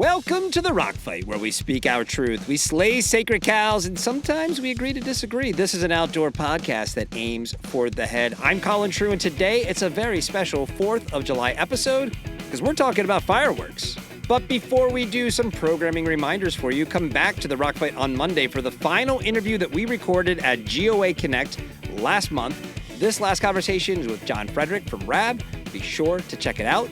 Welcome to the Rock Fight, where we speak our truth. We slay sacred cows, and sometimes we agree to disagree. This is an outdoor podcast that aims for the head. I'm Colin, and today it's a very special 4th of July episode because we're talking about fireworks. But before we do, some programming reminders for you. Come back to the Rock Fight on Monday for the final interview that we recorded at GOA Connect last month. This last conversation is with John Frederick from RAB. Be sure to check it out.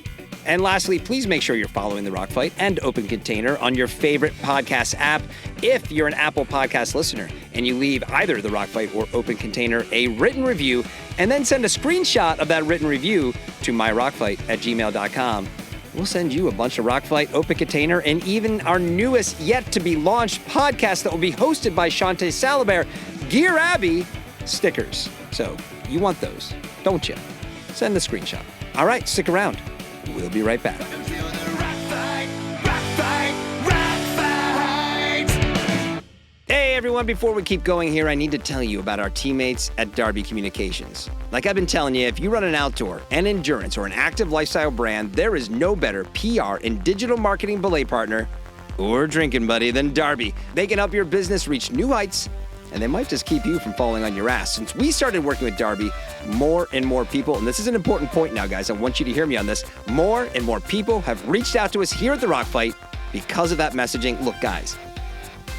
And lastly, please make sure you're following The Rock Fight and Open Container on your favorite podcast app. If you're an Apple Podcast listener and you leave either The Rock Fight or Open Container a written review, and then send a screenshot of that written review to myrockfight@gmail.com, we'll send you a bunch of Rock Fight, Open Container, and even our newest yet-to-be-launched podcast that will be hosted by Shantae Salabert, Gear Abbey stickers. So you want those, don't you? Send the screenshot. All right, stick around. We'll be right back. Hey everyone, before we keep going here, I need to tell you about our teammates at Darby Communications. Like I've been telling you, if you run an outdoor, an endurance, or an active lifestyle brand, there is no better PR and digital marketing belay partner or drinking buddy than Darby. They can help your business reach new heights, and they might just keep you from falling on your ass. Since we started working with Darby, more and more people, and this is an important point now, guys, I want you to hear me on this, more and more people have reached out to us here at The Rock Fight because of that messaging. Look, guys,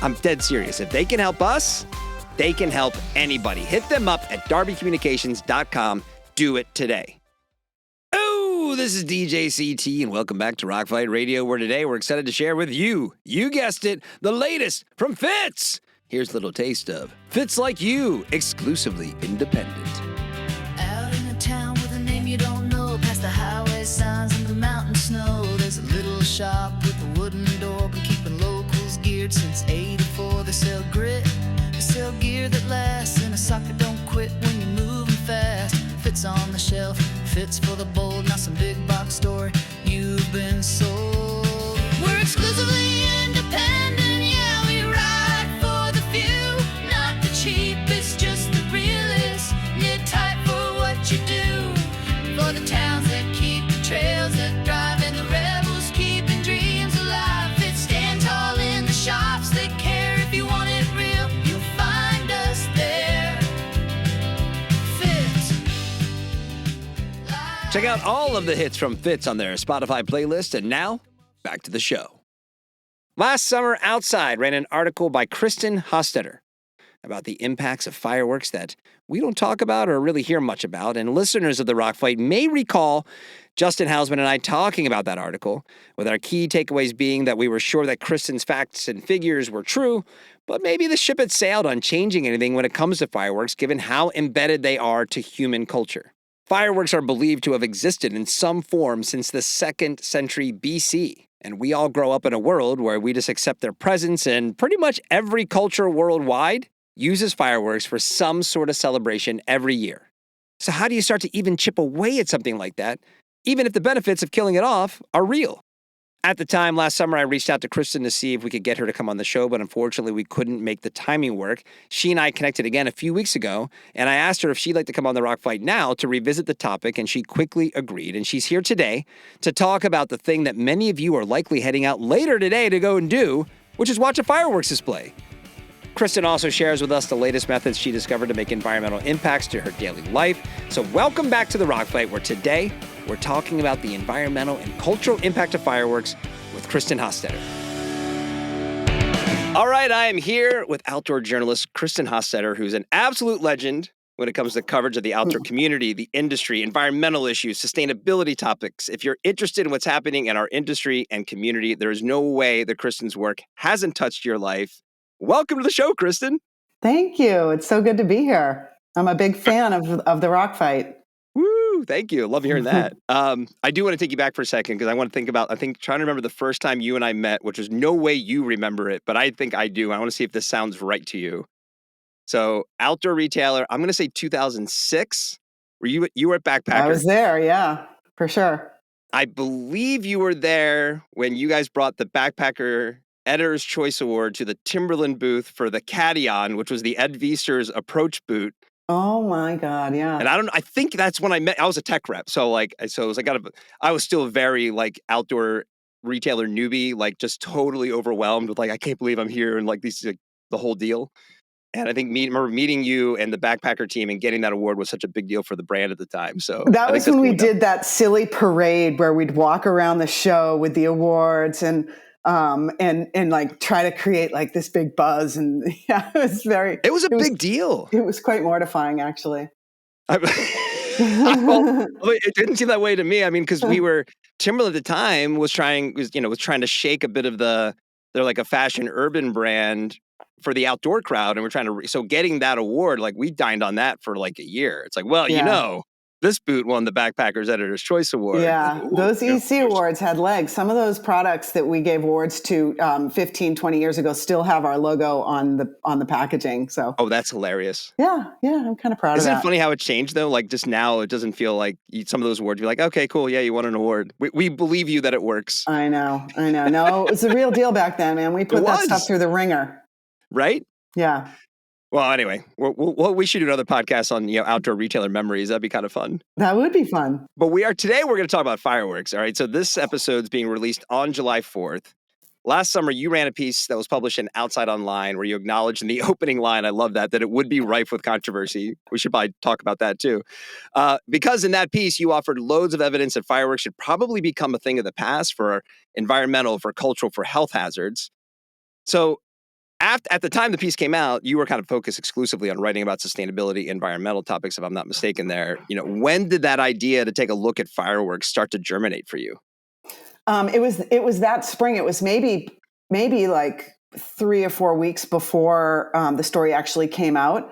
I'm dead serious. If they can help us, they can help anybody. Hit them up at darbycommunications.com. Do it today. Oh, this is DJ CT, and welcome back to Rock Fight Radio, where today we're excited to share with you guessed it, the latest from Fitz. Here's a little taste of Fits Like You, exclusively independent. Out in a town with a name you don't know, past the highway signs and the mountain snow, there's a little shop with a wooden door, been keeping locals geared since '84. They sell grit, they sell gear that lasts, and a socket don't quit when you're moving fast. Fits on the shelf, fits for the bold, not some big box store. You've been sold. We're exclusively independent, yeah, we ride for the few, not the cheapest, just the realest. Knit tight for what you do, for the towns that keep the trails that drive, and the rebels keeping dreams alive. Fit stand tall in the shops that care. If you want it real, you'll find us there. Fit. Check out all of the hits from Fitz on their Spotify playlist, and now, back to the show. Last summer, Outside ran an article by Kristin Hostetter about the impacts of fireworks that we don't talk about or really hear much about, and listeners of The Rock Fight may recall Justin Hausman and I talking about that article, with our key takeaways being that we were sure that Kristin's facts and figures were true, but maybe the ship had sailed on changing anything when it comes to fireworks, given how embedded they are to human culture. Fireworks are believed to have existed in some form since the 2nd century BC. And we all grow up in a world where we just accept their presence, and pretty much every culture worldwide uses fireworks for some sort of celebration every year. So how do you start to even chip away at something like that, even if the benefits of killing it off are real? At the time, last summer, I reached out to Kristin to see if we could get her to come on the show, but unfortunately, we couldn't make the timing work. She and I connected again a few weeks ago, and I asked her if she'd like to come on the Rock Fight now to revisit the topic, and she quickly agreed. And she's here today to talk about the thing that many of you are likely heading out later today to go and do, which is watch a fireworks display. Kristin also shares with us the latest methods she discovered to make environmental impacts to her daily life. So welcome back to the Rock Fight, where today we're talking about the environmental and cultural impact of fireworks with Kristin Hostetter. All right, I am here with outdoor journalist Kristin Hostetter, who's an absolute legend when it comes to coverage of the outdoor community, the industry, environmental issues, sustainability topics. If you're interested in what's happening in our industry and community, there is no way that Kristin's work hasn't touched your life. Welcome to the show, Kristin. Thank you. It's so good to be here. I'm a big fan of the Rock Fight. Woo! Thank you. Love hearing that. I do want to take you back for a second because I want to trying to remember the first time you and I met, which was no way you remember it, but I think I do. I want to see if this sounds right to you. So, outdoor retailer, I'm going to say 2006. You were at Backpacker? I was there, yeah, for sure. I believe you were there when you guys brought the Backpacker Editor's Choice Award to the Timberland booth for the Cadillon, which was the Ed Viesturs approach boot. Oh my God, yeah. And I think that's when I was a tech rep. So it was I was still very outdoor retailer newbie, like just totally overwhelmed with like, I can't believe I'm here and like these like, the whole deal. And I think remember meeting you and the backpacker team and getting that award was such a big deal for the brand at the time. So That I think was that's when we going down. did that silly parade where we'd walk around the show with the awards and like try to create like this big buzz. And yeah, It was a big deal. It was quite mortifying, actually. Well, it didn't seem that way to me. I mean, because Timberland at the time was trying to shake a bit of they're like a fashion urban brand for the outdoor crowd, and we're trying to. So getting that award, like we dined on that for like a year. It's like, well, this boot won the Backpackers Editor's Choice Award. Yeah, those EC awards had legs. Some of those products that we gave awards to 15, 20 years ago still have our logo on the packaging. So that's hilarious. Yeah, I'm kind of proud of that. Isn't it funny how it changed though? Like just now, it doesn't feel like some of those awards. You're like, okay, cool, yeah, you won an award. We believe you that it works. I know. No, it was the real deal back then, man. We put that stuff through the ringer. Right? Yeah. Well, anyway, we should do another podcast on outdoor retailer memories. That'd be kind of fun. That would be fun. But we're going to talk about fireworks. All right. So this episode's being released on July 4th. Last summer, you ran a piece that was published in Outside Online where you acknowledged in the opening line, I love that it would be rife with controversy. We should probably talk about that too. Because in that piece, you offered loads of evidence that fireworks should probably become a thing of the past for environmental, for cultural, for health hazards. So at the time the piece came out, you were kind of focused exclusively on writing about sustainability, environmental topics, if I'm not mistaken there. When did that idea to take a look at fireworks start to germinate for you? It was that spring. It was maybe like 3 or 4 weeks before the story actually came out.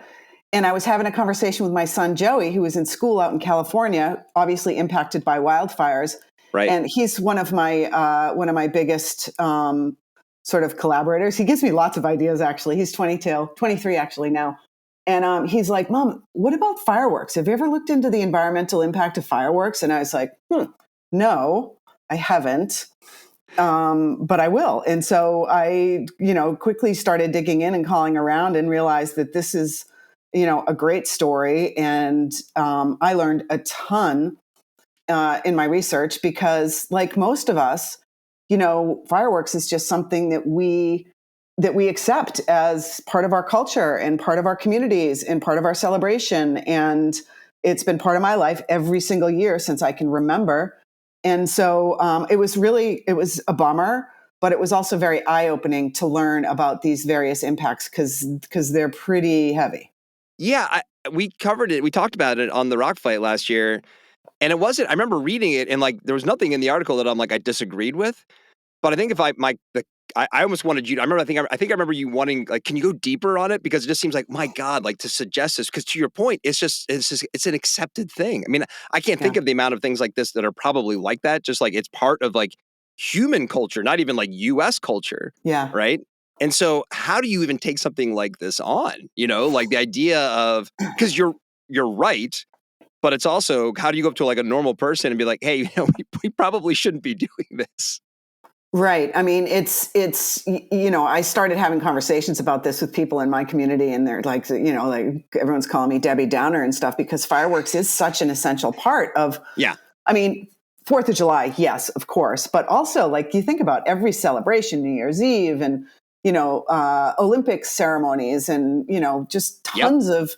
And I was having a conversation with my son, Joey, who was in school out in California, obviously impacted by wildfires. Right. And he's one of my biggest sort of collaborators. He gives me lots of ideas, actually. He's 23 actually now. And he's like, Mom, what about fireworks? Have you ever looked into the environmental impact of fireworks? And I was like, no, I haven't, but I will. And so I, quickly started digging in and calling around and realized that this is, a great story. And I learned a ton in my research because, like most of us, fireworks is just something that we accept as part of our culture and part of our communities and part of our celebration. And it's been part of my life every single year since I can remember. And so it was a bummer, but it was also very eye-opening to learn about these various impacts because they're pretty heavy. Yeah, we covered it. We talked about it on the Rock Fight last year. And it wasn't, I remember reading it and like, there was nothing in the article that I'm like, I disagreed with. But I think if I almost wanted you to, I think I remember you wanting, like, can you go deeper on it? Because it just seems like, my God, like to suggest this, because to your point, it's an accepted thing. I mean, I can't think of the amount of things like this that are probably like that. Just like, it's part of like human culture, not even like US culture. Yeah. Right. And so how do you even take something like this on? Like the idea of, because you're right. But it's also, how do you go up to like a normal person and be like, hey, we probably shouldn't be doing this? Right. I mean, it's I started having conversations about this with people in my community, and they're like, like everyone's calling me Debbie Downer and stuff because fireworks is such an essential part of. Yeah. I mean, 4th of July, yes, of course, but also like you think about every celebration, New Year's Eve, and Olympic ceremonies, and just tons of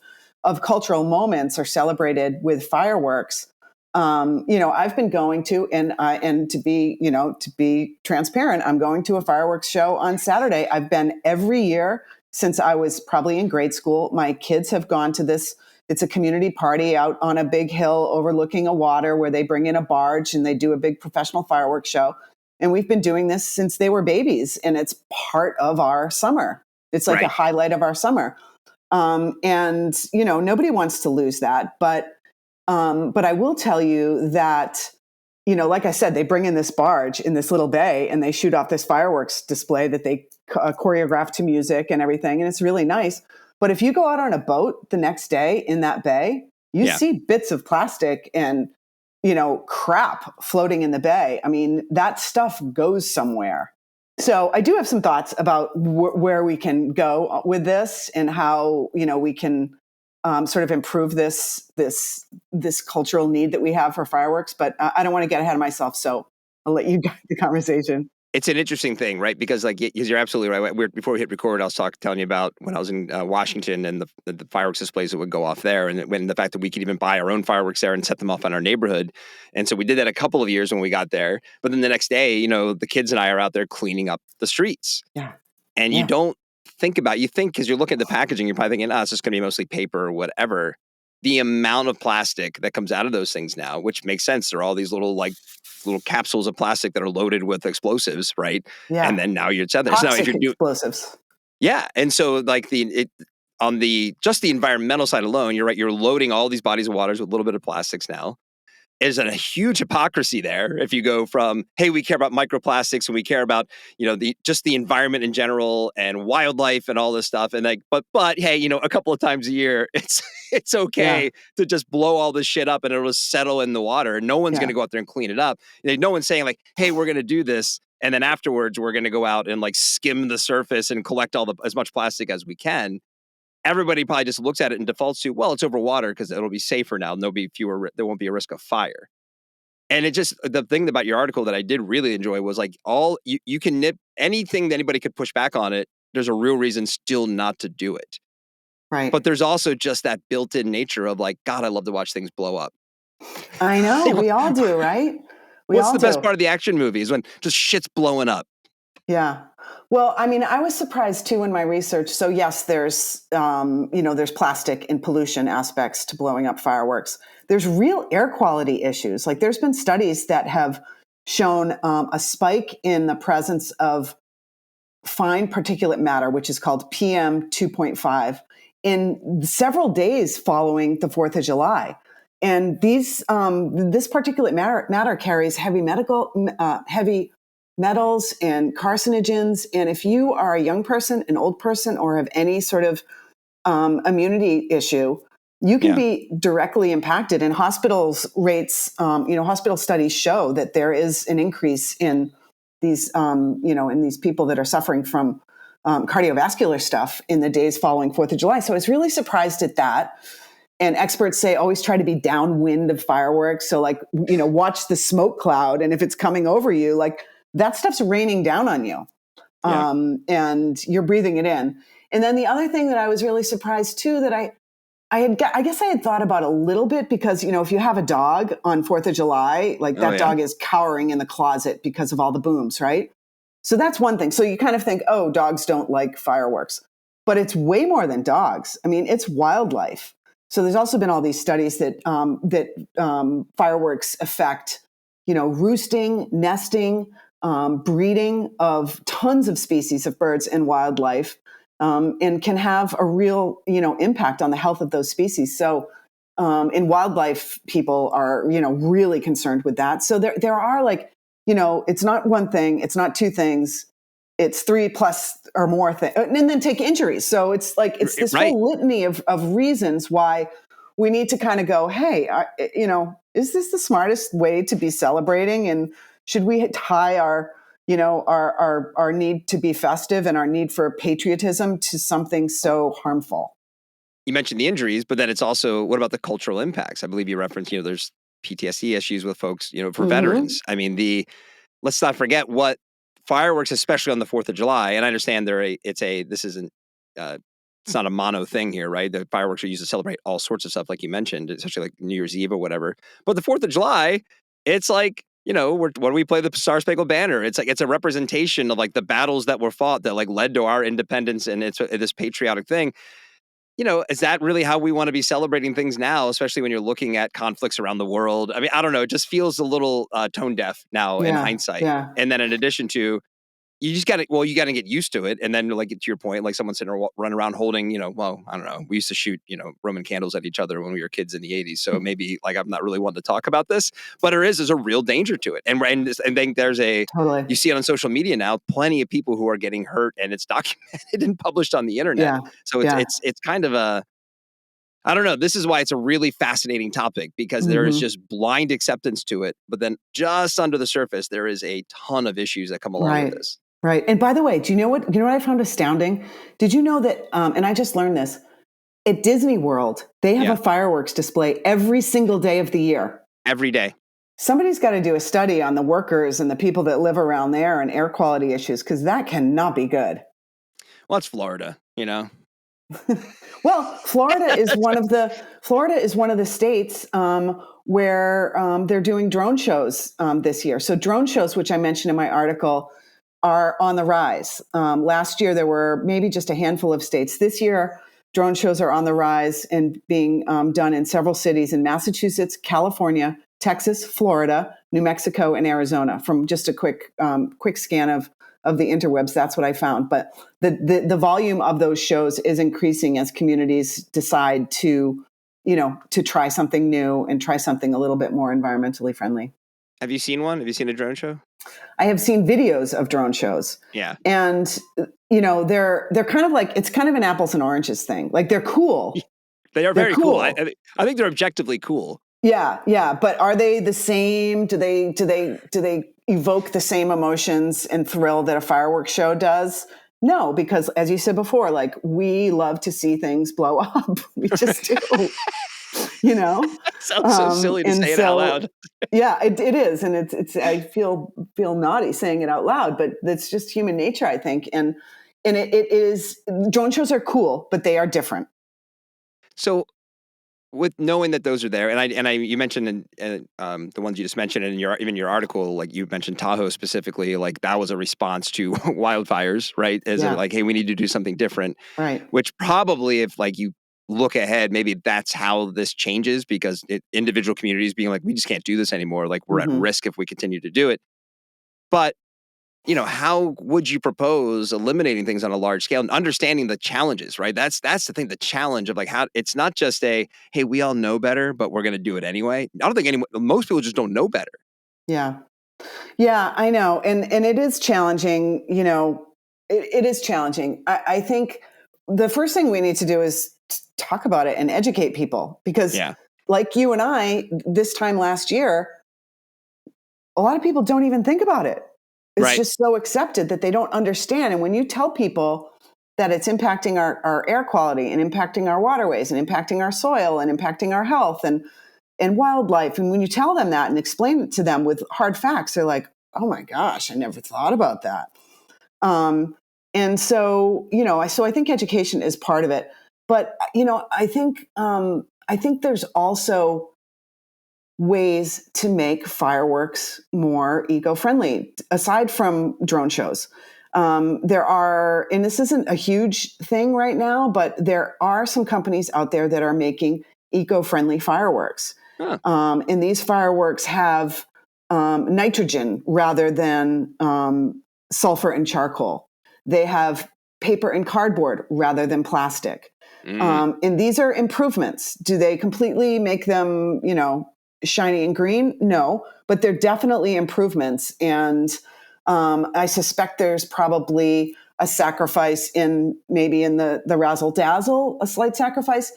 cultural moments are celebrated with fireworks. I've been going to, and to be transparent, I'm going to a fireworks show on Saturday. I've been every year since I was probably in grade school. My kids have gone to this. It's a community party out on a big hill overlooking a water where they bring in a barge and they do a big professional fireworks show. And we've been doing this since they were babies, and it's part of our summer. It's like a highlight of our summer. And nobody wants to lose that, but I will tell you that, like I said, they bring in this barge in this little bay and they shoot off this fireworks display that they choreograph to music and everything. And it's really nice. But if you go out on a boat the next day in that bay, you see bits of plastic and, crap floating in the bay. I mean, that stuff goes somewhere. So I do have some thoughts about where we can go with this and how, we can sort of improve this cultural need that we have for fireworks. But I don't want to get ahead of myself. So I'll let you guide the conversation. It's an interesting thing, right? Because you're absolutely right. Before we hit record, I was telling you about when I was in Washington and the fireworks displays that would go off there, and when the fact that we could even buy our own fireworks there and set them off in our neighborhood. And so we did that a couple of years when we got there. But then the next day, the kids and I are out there cleaning up the streets. Yeah. And you don't think about, because you're looking at the packaging, you're probably thinking, it's just going to be mostly paper or whatever. The amount of plastic that comes out of those things now, which makes sense. There are all these little capsules of plastic that are loaded with explosives, right? Yeah. And then now you're there. Toxic So now if you're explosives. Yeah. And so on just the environmental side alone, you're right. You're loading all these bodies of waters with a little bit of plastics now. Is a huge hypocrisy there. If you go from, hey, we care about microplastics and we care about, just the environment in general and wildlife and all this stuff. And but hey, a couple of times a year, it's okay to just blow all this shit up and it'll settle in the water. No one's going to go out there and clean it up. No one's saying hey, we're going to do this. And then afterwards, we're going to go out and skim the surface and collect as much plastic as we can. Everybody probably just looks at it and defaults to, well, it's over water because it'll be safer now. There won't be a risk of fire. And the thing about your article that I did really enjoy was you can nip anything that anybody could push back on it. There's a real reason still not to do it. Right. But there's also just that built-in nature of God, I love to watch things blow up. I know. We all do, right? What's the best part of the action movies when just shit's blowing up? Yeah. Well, I mean, I was surprised too in my research. So yes, there's plastic and pollution aspects to blowing up fireworks. There's real air quality issues. There's been studies that have shown a spike in the presence of fine particulate matter, which is called PM 2.5, in several days following the 4th of July. And this particulate matter carries heavy metals and carcinogens. And if you are a young person, an old person, or have any sort of immunity issue, you can be directly impacted. And hospital studies show that there is an increase in these, in these people that are suffering from cardiovascular stuff in the days following 4th of July. So I was really surprised at that. And experts say always try to be downwind of fireworks. So watch the smoke cloud. And if it's coming over you, that stuff's raining down on you. And you're breathing it in. And then the other thing that I was really surprised too, that I guess I had thought about a little bit because, if you have a dog on 4th of July, dog is cowering in the closet because of all the booms, right? So that's one thing. So you kind of think, oh, dogs don't like fireworks, but it's way more than dogs. I mean, it's wildlife. So there's also been all these studies that fireworks affect, roosting, nesting, breeding of tons of species of birds and wildlife, and can have a real, impact on the health of those species. So in wildlife, people are, really concerned with that. So there are it's not one thing, it's not two things, it's 3+ or more things, and then take injuries. So it's this whole litany of reasons why we need to kind of go, hey, is this the smartest way to be celebrating? And should we tie our need to be festive and our need for patriotism to something so harmful? You mentioned the injuries, but then it's also, what about the cultural impacts? I believe you referenced, there's PTSD issues with folks, for veterans. I mean, let's not forget what fireworks, especially on the 4th of July, and I understand it's not a mono thing here, right? The fireworks are used to celebrate all sorts of stuff, like you mentioned, especially like New Year's Eve or whatever. But the 4th of July, it's what do we play the Star Spangled Banner? It's it's a representation of the battles that were fought that led to our independence, and it's this patriotic thing. Is that really how we want to be celebrating things now, especially when you're looking at conflicts around the world? I mean, I don't know. It just feels a little tone deaf now in hindsight. Yeah. And then in addition to, you got to get used to it. And then to your point, someone sitting or run around holding, I don't know. We used to shoot, Roman candles at each other when we were kids in the 80s. So maybe I'm not really one to talk about this, but there's a real danger to it. And then there's you see it on social media now, plenty of people who are getting hurt, and it's documented and published on the internet. Yeah. So it's kind of I don't know. This is why it's a really fascinating topic, because there is just blind acceptance to it. But then just under the surface, there is a ton of issues that come along with this. Right. And by the way, do you know what I found astounding? Did you know that, and I just learned this, at Disney World, they have a fireworks display every single day of the year. Every day. somebody's got to do a study on the workers and the people that live around there and air quality issues, because that cannot be good. Well, it's Florida, you know. Well, Florida is one of the states where they're doing drone shows this year. So drone shows, which I mentioned in my article, are on the rise. Last year, there were maybe just a handful of states. This year, drone shows are on the rise and being done in several cities in Massachusetts, California, Texas, Florida, New Mexico, and Arizona. From just a quick scan of the interwebs, that's what I found. But the volume of those shows is increasing as communities decide to try something new and try something a little bit more environmentally friendly. Have you seen one? Have you seen a drone show? I have seen videos of drone shows. Yeah. And, they're kind of like, it's kind of an apples and oranges thing. Like, they're cool. They are very cool. I think they're objectively cool. Yeah. Yeah. But are they the same? Do they evoke the same emotions and thrill that a fireworks show does? No, because as you said before, like, we love to see things blow up. We just do. Sounds so silly to say it out loud. Yeah, it is, and it's. I feel naughty saying it out loud, but that's just human nature, I think. And it is. Drone shows are cool, but they are different. So, with knowing that those are there, and you mentioned the ones you just mentioned in your article, like you mentioned Tahoe specifically, like that was a response to wildfires, right? Like, hey, we need to do something different, right? Which probably, if like you look ahead, maybe that's how this changes, because individual communities being like, we just can't do this anymore. Like, we're at risk if we continue to do it. But, how would you propose eliminating things on a large scale and understanding the challenges, right? That's the thing, the challenge of like how it's not just hey, we all know better, but we're going to do it anyway. I don't think most people just don't know better. Yeah. Yeah, I know. And it is challenging, it is challenging. I think the first thing we need to do is talk about it and educate people, because like you and I, this time last year, a lot of people don't even think about it. It's just so accepted that they don't understand. And when you tell people that it's impacting our air quality and impacting our waterways and impacting our soil and impacting our health and wildlife, and when you tell them that and explain it to them with hard facts, they're like, oh my gosh, I never thought about that. And so, so I think education is part of it. But, I think there's also ways to make fireworks more eco-friendly, aside from drone shows. There are, and this isn't a huge thing right now, but there are some companies out there that are making eco-friendly fireworks. Huh. And these fireworks have nitrogen rather than sulfur and charcoal. They have paper and cardboard rather than plastic. And these are improvements. Do they completely make them, shiny and green? No, but they're definitely improvements. And I suspect there's probably a sacrifice in the razzle dazzle, a slight sacrifice.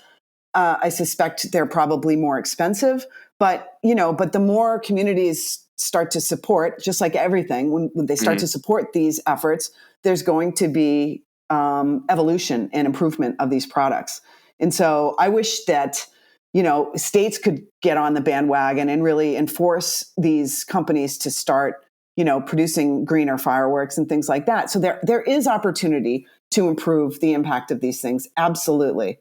I suspect they're probably more expensive, but the more communities start to support, just like everything, when they start to support these efforts, there's going to be evolution and improvement of these products. And so I wish that, states could get on the bandwagon and really enforce these companies to start, producing greener fireworks and things like that. So there is opportunity to improve the impact of these things. Absolutely.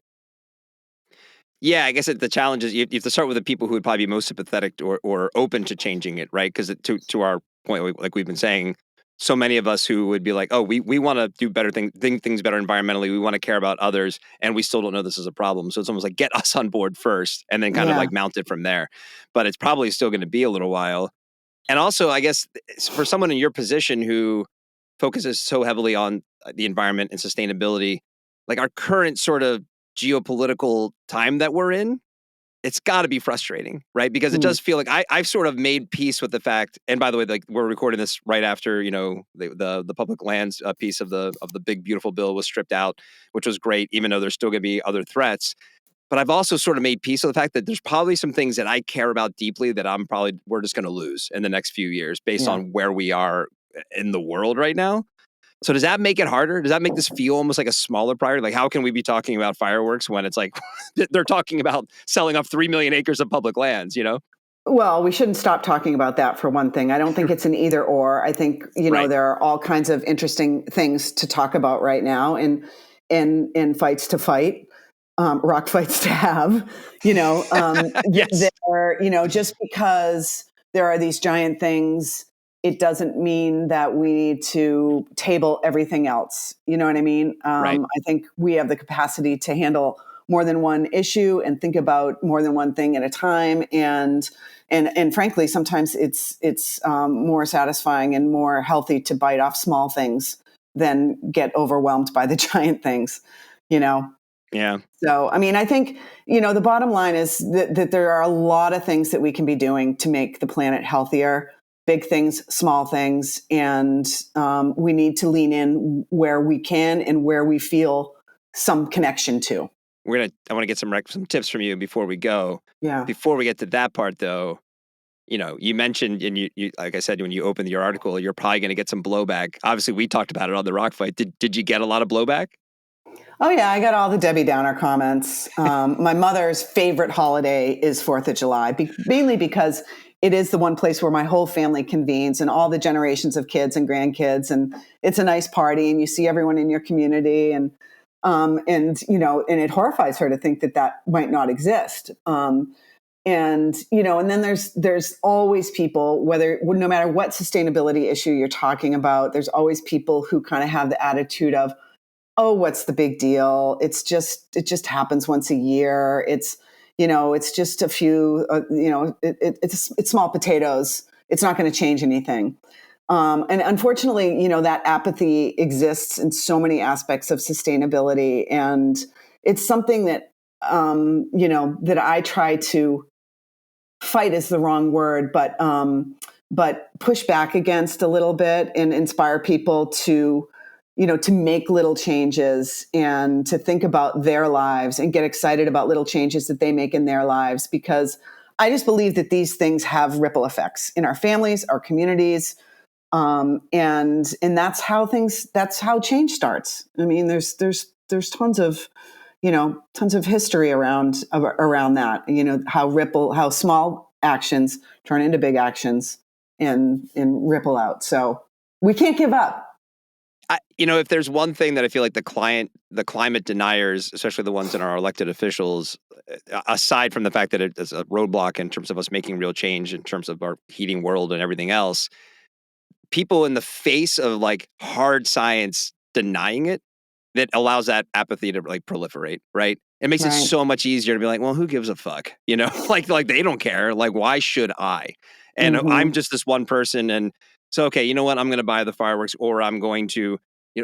Yeah, I guess the challenge is you have to start with the people who would probably be most sympathetic or open to changing it, right? Because to our point, like we've been saying, so many of us who would be like, oh, we want to do better things better environmentally. We want to care about others, and we still don't know this is a problem. So it's almost like get us on board first, and then kind of like mount it from there. But it's probably still going to be a little while. And also, I guess for someone in your position who focuses so heavily on the environment and sustainability, like our current sort of geopolitical time that we're in, it's got to be frustrating, right? Because it does feel like I've sort of made peace with the fact. And by the way, like we're recording this right after the public lands piece of the big beautiful bill was stripped out, which was great, even though there's still going to be other threats. But I've also sort of made peace with the fact that there's probably some things that I care about deeply that we're just going to lose in the next few years based on where we are in the world right now. So does that make it harder? Does that make this feel almost like a smaller priority? Like, how can we be talking about fireworks when it's like they're talking about selling off 3 million acres of public lands, Well, we shouldn't stop talking about that for one thing. I don't think it's an either or. I think, Right. there are all kinds of interesting things to talk about right now and fights to fight, rock fights to have, Yes. just because there are these giant things, it doesn't mean that we need to table everything else. You know what I mean? Right. I think we have the capacity to handle more than one issue and think about more than one thing at a time. And frankly, sometimes it's more satisfying and more healthy to bite off small things than get overwhelmed by the giant things, Yeah. So, I mean, I think, the bottom line is that there are a lot of things that we can be doing to make the planet healthier, big things, small things. And we need to lean in where we can and where we feel some connection to. I want to get some tips from you before we go. Yeah. Before we get to that part, though, you mentioned, and you like I said, when you opened your article, you're probably going to get some blowback. Obviously, we talked about it on the Rock Fight. Did you get a lot of blowback? Oh, yeah, I got all the Debbie Downer comments. My mother's favorite holiday is 4th of July, mainly because it is the one place where my whole family convenes and all the generations of kids and grandkids. And it's a nice party and you see everyone in your community. And it horrifies her to think that might not exist. And then there's always people, no matter what sustainability issue you're talking about, there's always people who kind of have the attitude of, oh, what's the big deal? It just happens once a year. It's just a few, it's small potatoes. It's not going to change anything. And unfortunately, that apathy exists in so many aspects of sustainability. And it's something that, that I try to fight is the wrong word, but push back against a little bit and inspire people to make little changes and to think about their lives and get excited about little changes that they make in their lives. Because I just believe that these things have ripple effects in our families, our communities. And that's how change starts. I mean, there's tons of history around that, how small actions turn into big actions and ripple out. So we can't give up. If there's one thing that I feel like the climate deniers, especially the ones in our elected officials, aside from the fact that it's a roadblock in terms of us making real change in terms of our heating world and everything else, people in the face of like hard science denying it, that allows that apathy to like proliferate, right? It makes it so much easier to be like, well, who gives a fuck? Like they don't care. Like, why should I? And I'm just this one person. And so, okay, you know what? I'm going to buy the fireworks, or I'm going to,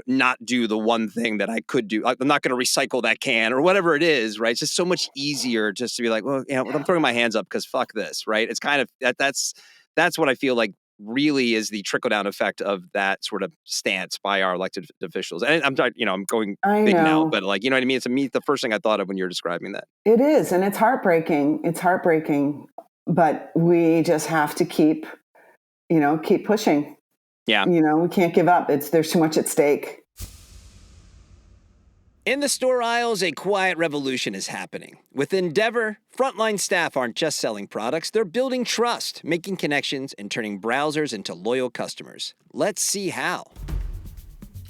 not do the one thing that I could do. I'm not going to recycle that can or whatever it is, right? It's just so much easier just to be like, well, I'm throwing my hands up because fuck this, right? It's kind of that's what I feel like really is the trickle-down effect of that sort of stance by our elected officials. And I'm going big now, but like, you know what I mean? It's the first thing I thought of when you're describing that. It is, and it's heartbreaking. It's heartbreaking, but we just have to keep pushing. Yeah. We can't give up. There's too much at stake. In the store aisles, a quiet revolution is happening. With Endeavor, frontline staff aren't just selling products, they're building trust, making connections, and turning browsers into loyal customers. Let's see how.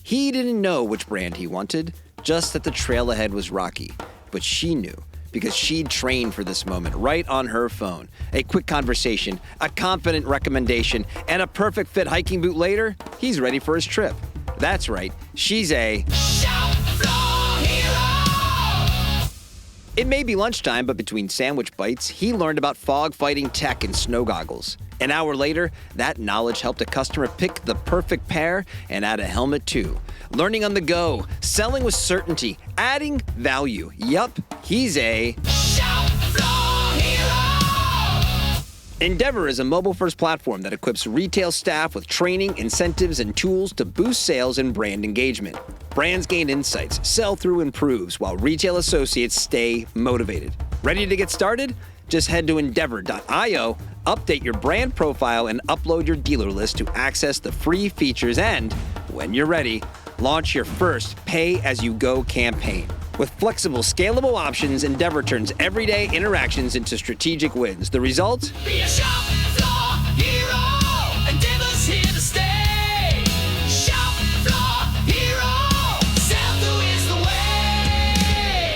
He didn't know which brand he wanted, just that the trail ahead was rocky. But she knew, because she'd trained for this moment right on her phone. A quick conversation, a confident recommendation, and a perfect fit hiking boot later, he's ready for his trip. That's right, she's a It may be lunchtime, but between sandwich bites, he learned about fog fighting tech and snow goggles. An hour later, that knowledge helped a customer pick the perfect pair and add a helmet too. Learning on the go, selling with certainty, adding value. Yup, he's a Endeavor is a mobile-first platform that equips retail staff with training, incentives, and tools to boost sales and brand engagement. Brands gain insights, sell-through improves, while retail associates stay motivated. Ready to get started? Just head to endeavor.io, update your brand profile, and upload your dealer list to access the free features and, when you're ready, launch your first pay-as-you-go campaign. With flexible, scalable options, Endeavor turns everyday interactions into strategic wins. The result? Be a shop floor hero. Endeavor's here to stay. Shop floor hero. Mailto is the way.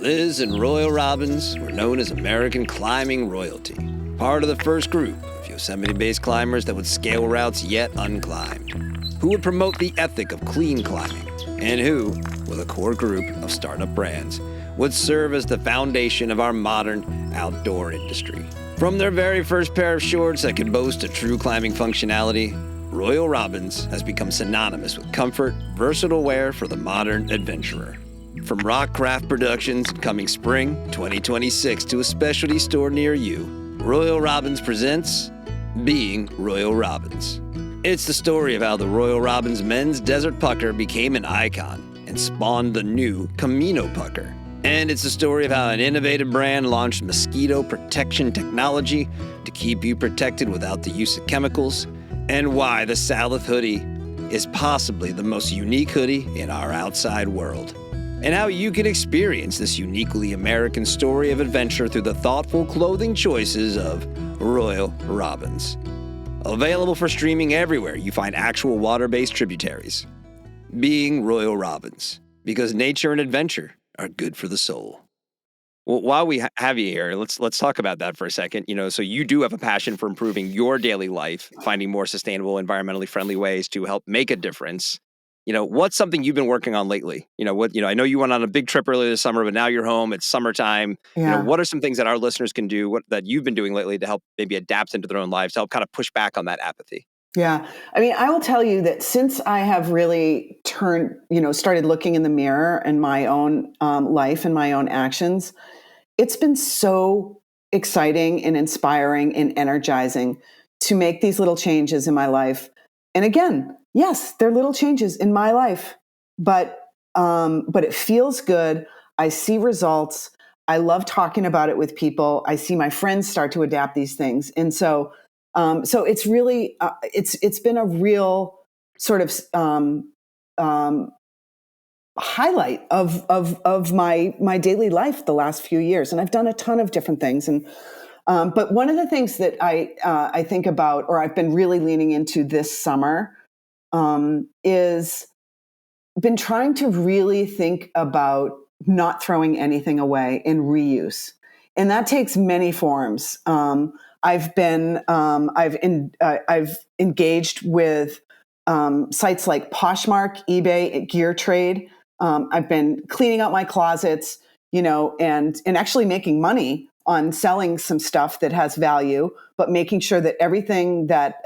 Liz and Royal Robbins were known as American climbing royalty, part of the first group of Yosemite-based climbers that would scale routes yet unclimbed, who would promote the ethic of clean climbing, and who, with a core group of startup brands, would serve as the foundation of our modern outdoor industry. From their very first pair of shorts that could boast a true climbing functionality, Royal Robbins has become synonymous with comfort, versatile wear for the modern adventurer. From Rockcraft Productions coming spring 2026 to a specialty store near you, Royal Robbins presents Being Royal Robbins. It's the story of how the Royal Robbins men's Desert Pucker became an icon and spawned the new Camino Pucker. And it's the story of how an innovative brand launched mosquito protection technology to keep you protected without the use of chemicals, and why the Salif hoodie is possibly the most unique hoodie in our outside world, and how you can experience this uniquely American story of adventure through the thoughtful clothing choices of Royal Robbins. Available for streaming everywhere you find actual water-based tributaries. Being Royal Robbins, because nature and adventure are good for the soul. Well, while we have you here, let's talk about that for a second. So you do have a passion for improving your daily life, finding more sustainable, environmentally friendly ways to help make a difference. What's something you've been working on lately? I know you went on a big trip earlier this summer, but now you're home. It's summertime. Yeah. What are some things that our listeners can do that you've been doing lately to help maybe adapt into their own lives, to help kind of push back on that apathy? Yeah. I mean, I will tell you that since I have really started looking in the mirror in my own life and my own actions, it's been so exciting and inspiring and energizing to make these little changes in my life. And again, yes, they're little changes in my life, but it feels good. I see results. I love talking about it with people. I see my friends start to adapt these things, and so it's really it's been a real sort of highlight of my daily life the last few years, and I've done a ton of different things. And but one of the things that I think about, or I've been really leaning into this summer, is been trying to really think about not throwing anything away and reuse, and that takes many forms. I've engaged with sites like Poshmark, eBay, Gear Trade. I've been cleaning out my closets, and actually making money on selling some stuff that has value, but making sure that everything that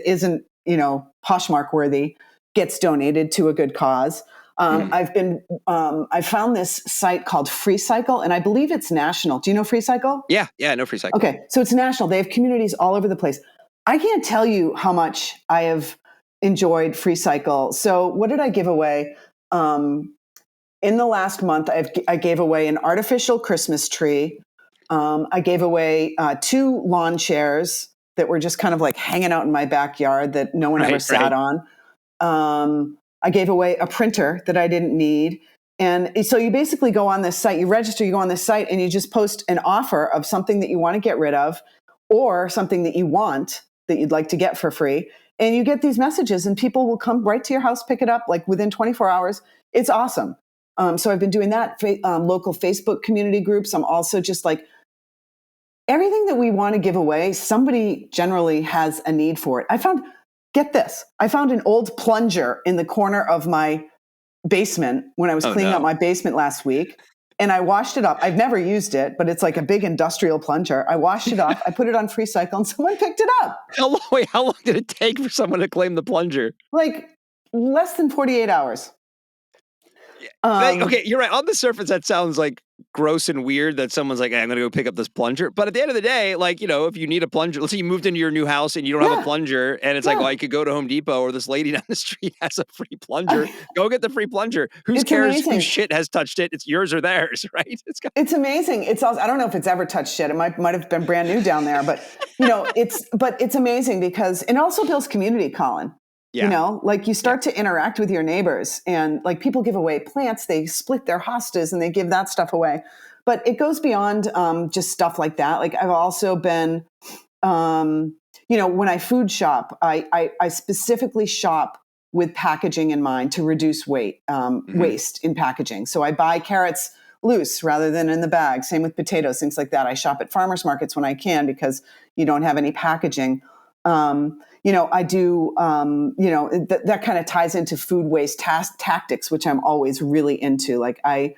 isn't, Poshmark worthy gets donated to a good cause. I found this site called FreeCycle, and I believe it's national. Do you know FreeCycle? Yeah, I know FreeCycle. Okay, so it's national. They have communities all over the place. I can't tell you how much I have enjoyed FreeCycle. So what did I give away? In the last month, I gave away an artificial Christmas tree. I gave away 2 lawn chairs that were just kind of like hanging out in my backyard that no one ever sat on. I gave away a printer that I didn't need. And so you basically go on this site, you register, you go on this site, and you just post an offer of something that you want to get rid of, or something that you want that you'd like to get for free. And you get these messages, and people will come right to your house, pick it up like within 24 hours. It's awesome. So I've been doing that. Local Facebook community groups. I'm also just like, everything that we want to give away, somebody generally has a need for it. I found an old plunger in the corner of my basement when I was cleaning out my basement last week. And I washed it up. I've never used it, but it's like a big industrial plunger. I washed it up. I put it on FreeCycle, and someone picked it up. How long did it take for someone to claim the plunger? Like less than 48 hours. Okay, you're right. On the surface, that sounds like gross and weird that someone's like, hey, I'm going to go pick up this plunger. But at the end of the day, like, if you need a plunger, let's say you moved into your new house and you don't have a plunger, and it's like, well, you could go to Home Depot, or this lady down the street has a free plunger. Go get the free plunger. Who cares whose shit has touched it? It's yours or theirs, right? It's amazing. It's also, I don't know if it's ever touched shit. It might have been brand new down there, but it's amazing because it also builds community, Colin. Yeah. Like you start to interact with your neighbors, and like people give away plants, they split their hostas and they give that stuff away. But it goes beyond just stuff like that. Like I've also been, when I food shop, I specifically shop with packaging in mind to reduce waste in packaging. So I buy carrots loose rather than in the bag. Same with potatoes, things like that. I shop at farmers markets when I can because you don't have any packaging. I do, that kind of ties into food waste tactics, which I'm always really into. Like I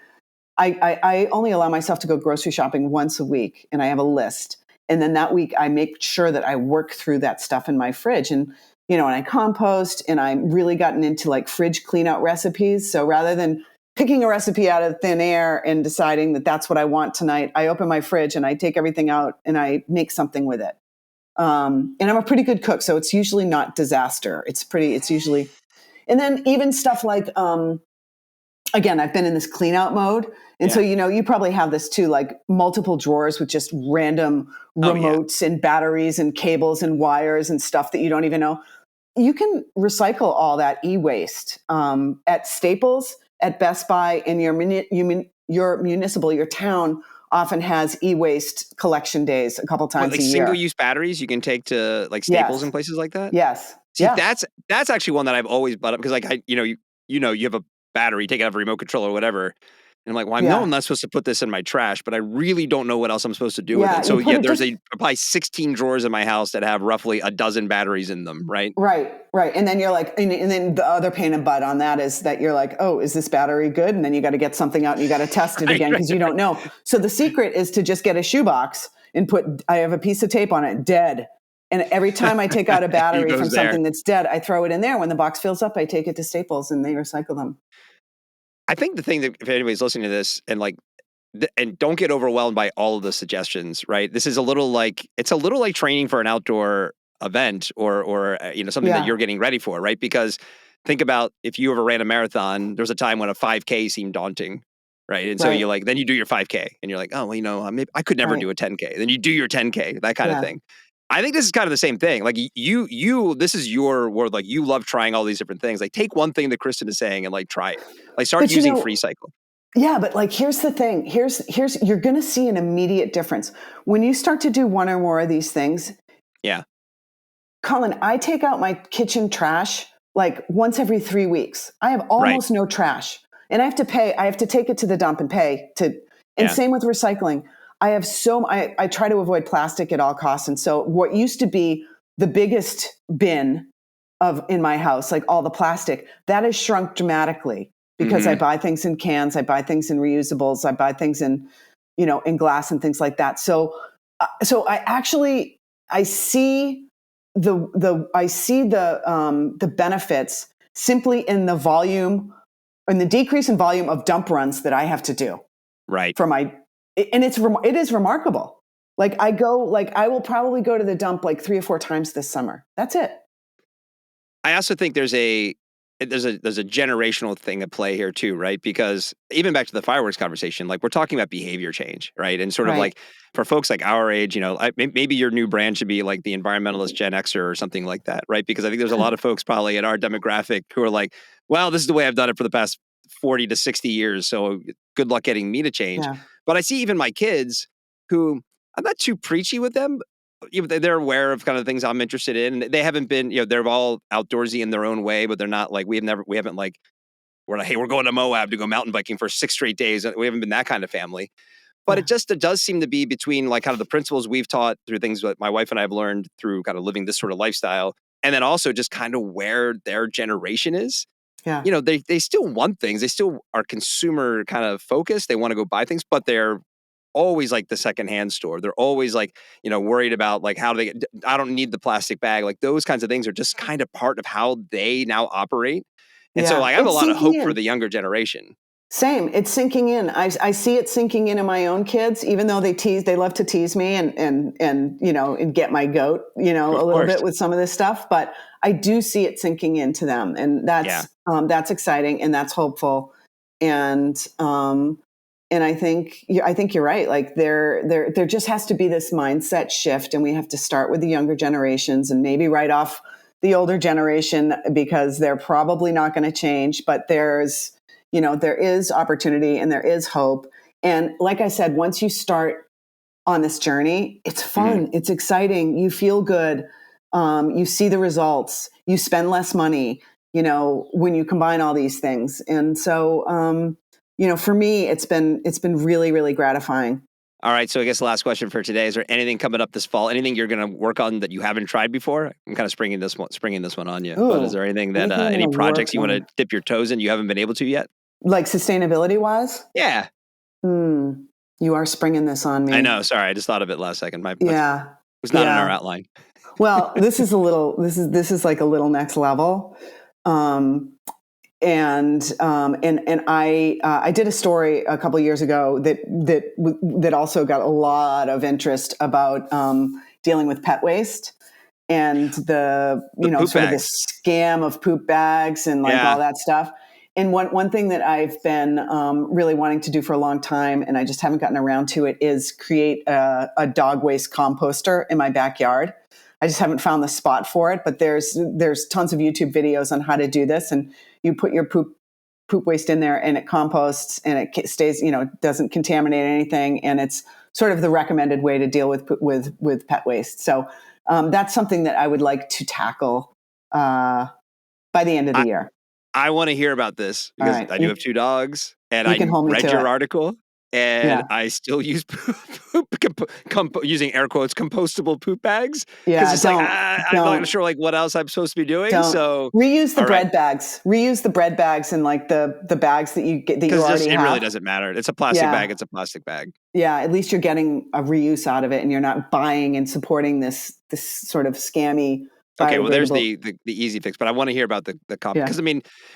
only allow myself to go grocery shopping once a week, and I have a list. And then that week I make sure that I work through that stuff in my fridge, and I compost, and I'm really gotten into like fridge clean out recipes. So rather than picking a recipe out of thin air and deciding that that's what I want tonight, I open my fridge and I take everything out and I make something with it. And I'm a pretty good cook, so it's usually not disaster. It's usually, and then even stuff like, again, I've been in this clean out mode. And so, you probably have this too, like multiple drawers with just random remotes and batteries and cables and wires and stuff that you don't even know. You can recycle all that e-waste at Staples, at Best Buy, and your municipal, your town often has e-waste collection days a couple times a year. Single-use batteries you can take to like Staples and places like that? Yes. See, that's actually one that I've always brought up because like you have a battery, take it out of a remote control or whatever. And I'm like, well, I know I'm not supposed to put this in my trash, but I really don't know what else I'm supposed to do with it. So there's probably 16 drawers in my house that have roughly a dozen batteries in them, right? Right. And then you're like, and then the other pain in the butt on that is that you're like, oh, is this battery good? And then you got to get something out and you got to test it again because you don't know. So the secret is to just get a shoebox and I have a piece of tape on it, dead. And every time I take out a battery from something that's dead, I throw it in there. When the box fills up, I take it to Staples and they recycle them. I think the thing that if anybody's listening to this and like, and don't get overwhelmed by all of the suggestions, right? This is it's a little like training for an outdoor event or something that you're getting ready for, right? Because think about if you ever ran a marathon, there was a time when a 5K seemed daunting, right? And so then you do your 5K and you're like, oh, well, maybe I could never do a 10K. Then you do your 10K, that kind of thing. I think this is kind of the same thing. Like this is your world. Like you love trying all these different things. Like take one thing that Kristin is saying and like try it. Like start using FreeCycle. Yeah, but like here's the thing. Here's you're going to see an immediate difference when you start to do one or more of these things. Yeah, Colin, I take out my kitchen trash like once every 3 weeks. I have almost no trash, and I have to pay. I have to take it to the dump and pay to. And same with recycling. I have I try to avoid plastic at all costs. And so what used to be the biggest bin in my house, like all the plastic, that has shrunk dramatically because I buy things in cans, I buy things in reusables, I buy things in, in glass and things like that. So I see the benefits simply in the volume and the decrease in volume of dump runs that I have to do. Right. For my, and it is remarkable. Like I will probably go to the dump like 3 or 4 times this summer. That's it. I also think there's a generational thing at play here too, right? Because even back to the fireworks conversation, like we're talking about behavior change, right? And sort of like for folks like our age, maybe your new brand should be like the environmentalist Gen Xer or something like that, right? Because I think there's a lot of folks probably in our demographic who are like, well, this is the way I've done it for the past 40 to 60 years. So good luck getting me to change. Yeah. But I see even my kids who I'm not too preachy with them. They're aware of kind of things I'm interested in. They haven't been, they're all outdoorsy in their own way, but they're not like, we're like, hey, we're going to Moab to go mountain biking for 6 straight days. We haven't been that kind of family. But it does seem to be between like kind of the principles we've taught through things that my wife and I have learned through kind of living this sort of lifestyle. And then also just kind of where their generation is. Yeah. They still want things. They still are consumer kind of focused. They want to go buy things, but they're always like the secondhand store. They're always like, worried about like how do I don't need the plastic bag. Like those kinds of things are just kind of part of how they now operate. And so like, I have a lot of hope for the younger generation. Same. It's sinking in. I see it sinking in my own kids, even though they love to tease me and get my goat, a little bit with some of this stuff, but I do see it sinking into them. And that's exciting and that's hopeful. And I think you're right. Like there just has to be this mindset shift, and we have to start with the younger generations and maybe write off the older generation because they're probably not going to change, but there is opportunity and there is hope. And like I said, once you start on this journey, it's fun. It's exciting. You feel good. You see the results. You spend less money, when you combine all these things. And so, for me, it's been really, really gratifying. All right. So I guess the last question for today, is there anything coming up this fall? Anything you're going to work on that you haven't tried before? I'm kind of springing this one on you. Ooh, but is there anything that, any projects you want to dip your toes in you haven't been able to yet? Like sustainability wise? Yeah. You are springing this on me. I know. Sorry. I just thought of it last second. It was not in our outline. Well, this is like a little next level. And I did a story a couple of years ago that also got a lot of interest about dealing with pet waste and the sort of the scam of poop bags and all that stuff. And one thing that I've been really wanting to do for a long time, and I just haven't gotten around to it, is create a dog waste composter in my backyard. I just haven't found the spot for it, but there's tons of YouTube videos on how to do this. And you put your poop waste in there and it composts and it stays, doesn't contaminate anything. And it's sort of the recommended way to deal with pet waste. So that's something that I would like to tackle by the end of the year. I want to hear about this because I do have 2 dogs and I read your article. And I still use using air quotes, compostable poop bags. Yeah, it's I'm not sure what else I'm supposed to be doing. So reuse the bread bags. Reuse the bread bags and the bags that you get that you already have. It really doesn't matter. It's a plastic bag. It's a plastic bag. Yeah, at least you're getting a reuse out of it, and you're not buying and supporting this sort of scammy. Okay, well, there's the easy fix, but I want to hear about the comp because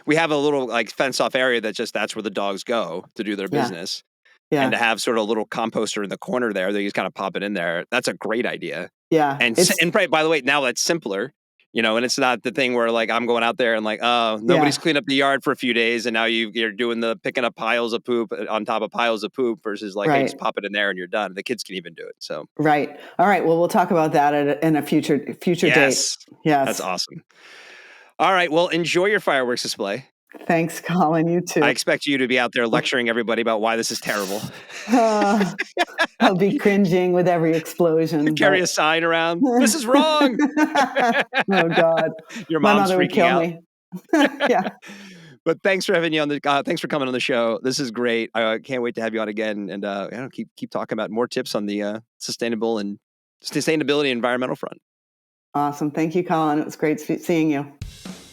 we have a little fenced off area that's where the dogs go to do their business. Yeah. And to have sort of a little composter in the corner there, they just kind of pop it in there. That's a great idea. Yeah. And by the way, now that's simpler, and it's not the thing where I'm going out there and nobody's cleaned up the yard for a few days. And now you're doing picking up piles of poop on top of piles of poop versus hey, just pop it in there and you're done. The kids can even do it. So. Right. All right. Well, we'll talk about that in a future date. Yes. That's awesome. All right. Well, enjoy your fireworks display. Thanks, Colin. You too. I expect you to be out there lecturing everybody about why this is terrible. I'll be cringing with every explosion. Carry a sign around. This is wrong. Oh God. Your mom's freaking out. Me. Yeah. But thanks for having you on thanks for coming on the show. This is great. I can't wait to have you on again and keep talking about more tips on the sustainability environmental front. Awesome. Thank you, Colin. It was great seeing you.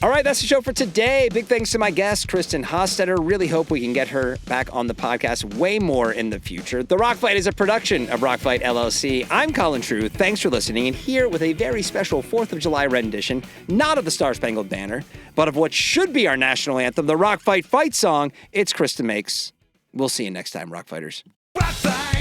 All right, that's the show for today. Big thanks to my guest, Kristin Hostetter. Really hope we can get her back on the podcast way more in the future. The Rock Fight is a production of Rock Fight LLC. I'm Colin True. Thanks for listening. And here with a very special 4th of July rendition, not of the Star Spangled Banner, but of what should be our national anthem, the Rock Fight fight song, it's Krista Makes. We'll see you next time, Rock Fighters. Rock Fight!